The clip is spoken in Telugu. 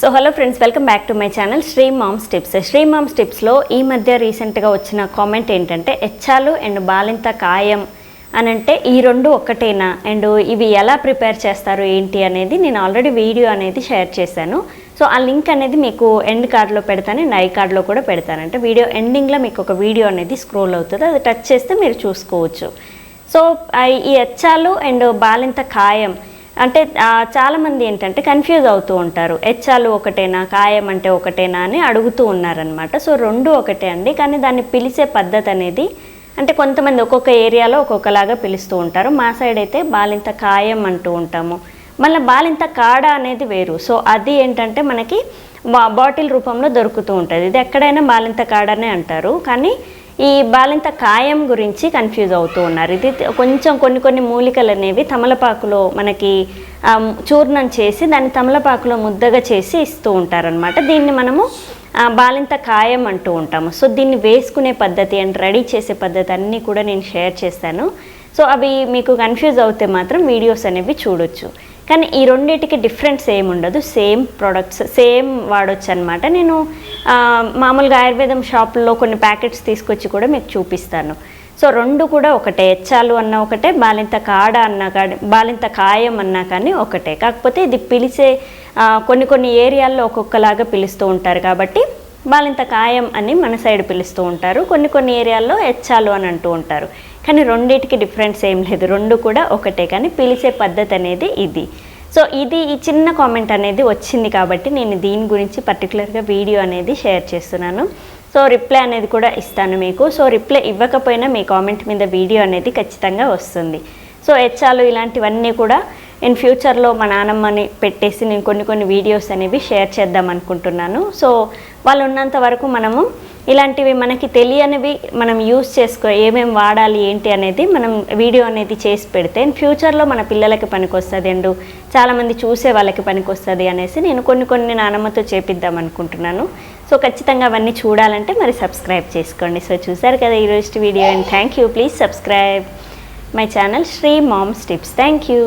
So hello friends, welcome back to my channel Sri moms tips. Sri moms టిప్స్లో ఈ మధ్య రీసెంట్గా వచ్చిన కామెంట్ ఏంటంటే ఎచ్చాలు అండ్ బాలింత కాయం అని అంటే ఈ రెండు ఒక్కటేనా అండ్ ఇవి ఎలా ప్రిపేర్ చేస్తారు ఏంటి అనేది నేను ఆల్రెడీ వీడియో అనేది షేర్ చేశాను. సో ఆ లింక్ అనేది మీకు ఎండ్ కార్డ్లో పెడతాను అండ్ ఐ కార్డ్లో కూడా పెడతాను. అంటే వీడియో ఎండింగ్లో మీకు ఒక వీడియో అనేది స్క్రోల్ అవుతుంది, అది టచ్ చేస్తే మీరు చూసుకోవచ్చు. సో ఈ ఎచ్చాలు అండ్ బాలింత కాయం అంటే చాలామంది ఏంటంటే కన్ఫ్యూజ్ అవుతూ ఉంటారు. ఎచ్చాలు ఒకటేనా, కాయం అంటే ఒకటేనా అని అడుగుతూ ఉన్నారనమాట. సో రెండు ఒకటే అండి, కానీ దాన్ని పిలిచే పద్ధతి అనేది అంటే కొంతమంది ఒక్కొక్క ఏరియాలో ఒక్కొక్కలాగా పిలుస్తూ ఉంటారు. మా సైడ్ అయితే బాలింత కాయం అంటూ ఉంటాము. మళ్ళీ బాలింత కాడ అనేది వేరు. సో అది ఏంటంటే మనకి బాటిల్ రూపంలో దొరుకుతూ ఉంటుంది. ఇది ఎక్కడైనా బాలింత కాడనే అంటారు, కానీ ఈ బాలింత కాయం గురించి కన్ఫ్యూజ్ అవుతూ ఉన్నారు. ఇది కొంచెం కొన్ని మూలికలు అనేవి తమలపాకులో మనకి చూర్ణం చేసి దాన్ని తమలపాకులో ముద్దగా చేసి ఇస్తూ ఉంటారనమాట. దీన్ని మనము బాలింత కాయం అంటూ ఉంటాము. సో దీన్ని వేసుకునే పద్ధతి అండ్ రెడీ చేసే పద్ధతి అన్నీ కూడా నేను షేర్ చేస్తాను. సో అవి మీకు కన్ఫ్యూజ్ అవుతే మాత్రం వీడియోస్ అనేవి చూడొచ్చు. కానీ ఈ రెండింటికి డిఫరెన్స్ ఏమి ఉండదు, సేమ్ ప్రోడక్ట్స్ సేమ్ వాడచ్చు అనమాట. నేను మామూలుగా ఆయుర్వేదం షాపుల్లో కొన్ని ప్యాకెట్స్ తీసుకొచ్చి కూడా మీకు చూపిస్తాను. సో రెండు కూడా ఒకటే, ఎచ్చాలు అన్న ఒకటే, బాలింత కాడ అన్నా కానీ బాలింత కాయం అన్నా కానీ ఒకటే. కాకపోతే ఇది పిలిచే కొన్ని ఏరియాల్లో ఒక్కొక్కలాగా పిలుస్తూ ఉంటారు కాబట్టి బాలింత కాయం అని మన సైడ్ పిలుస్తూ ఉంటారు. కొన్ని ఏరియాల్లో ఎచ్చాలు అని అంటూ ఉంటారు. కానీ రెండింటికి డిఫరెన్స్ ఏం లేదు, రెండు కూడా ఒకటే, కానీ పిలిచే పద్ధతి అనేది ఇది. సో ఈ చిన్న కామెంట్ అనేది వచ్చింది కాబట్టి నేను దీని గురించి పర్టికులర్గా వీడియో అనేది షేర్ చేస్తున్నాను. సో రిప్లై అనేది కూడా ఇస్తాను మీకు. సో రిప్లై ఇవ్వకపోయినా మీ కామెంట్ మీద వీడియో అనేది ఖచ్చితంగా వస్తుంది. సో ఎచ్చాలు ఇలాంటివన్నీ కూడా ఇన్ ఫ్యూచర్లో మా నానమ్మని పెట్టేసి నేను కొన్ని వీడియోస్ అనేవి షేర్ చేద్దాం అనుకుంటున్నాను. సో వాళ్ళు ఉన్నంత వరకు మనము ఇలాంటివి మనకి తెలియనివి మనం యూస్ ఏమేమి వాడాలి ఏంటి అనేది మనం వీడియో అనేది చేసి పెడితే ఇన్ ఫ్యూచర్లో మన పిల్లలకి పనికొస్తుంది అండ్ చాలామంది చూసే వాళ్ళకి పనికొస్తుంది అనేసి నేను కొన్ని నానమ్మతో చేపిద్దాం అనుకుంటున్నాను. సో ఖచ్చితంగా అవన్నీ చూడాలంటే మరి సబ్స్క్రైబ్ చేసుకోండి. సో చూసారు కదా ఈరోజు వీడియో, and thank you. Please subscribe my channel Sri moms tips. Thank you.